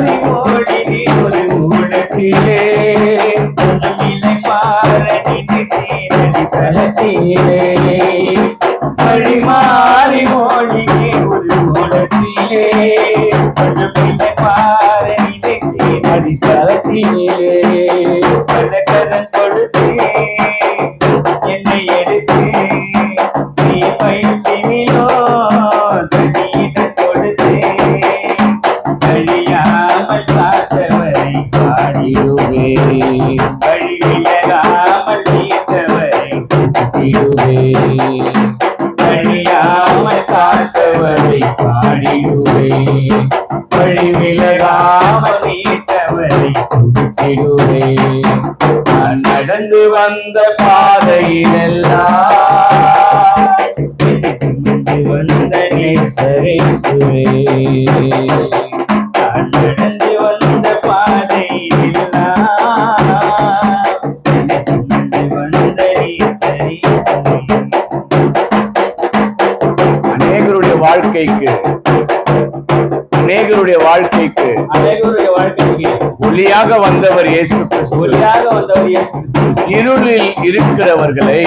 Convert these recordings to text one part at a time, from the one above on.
மாறி ஓடினே ஒரு ஊடத்திலே இலை பாரடி தேனடி தளத்திலே வழி மாறி ஓடினே ஒரு ஊடத்திலே இலை பாரடி தேனடி தளத்திலே கதன் கொடுத்து என்னை எடுத்து நீ பயிற்சினிலோ தண்ணீர் கொடுத்து அழியாமல் காத்தவரை பாடிடுவே வழி விலகாமல் தீர்த்தவரை கூட்டிடுவே அழியாமல் காத்தவரை பாடிடுவே வழி விலகாமல் தீர்த்தவரை கூட்டிடுவே நான் நடந்து வந்த பாதையிலெல்லாம் வந்த நேசரேசுவே நான் நடந்து வந்த பாதையிலெல்லாம் வந்த நேசரேசுவே. அநேகருடைய வாழ்க்கைக்கு ஒளியாக வந்தவர் இயேசு கிறிஸ்து. இருளில் இருக்கிறவர்களை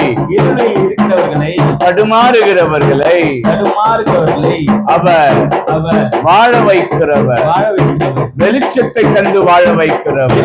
தடுமாறுகிறவர்களை அவர் வாழ வைக்கிறவர். வெளிச்சத்தை தந்து வாழ வைக்கிறவர்.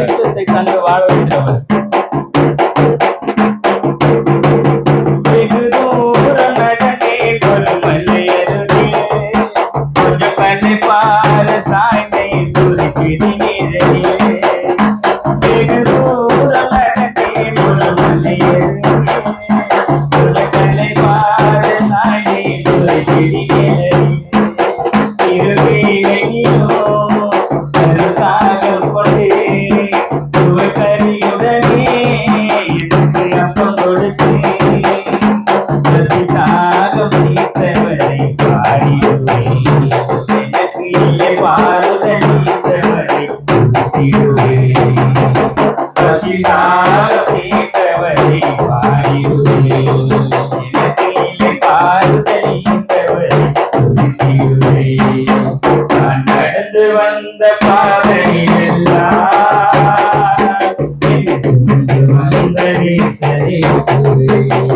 நடந்து வந்த பாதையெல்லாம் வந்த நேசரேசுவே.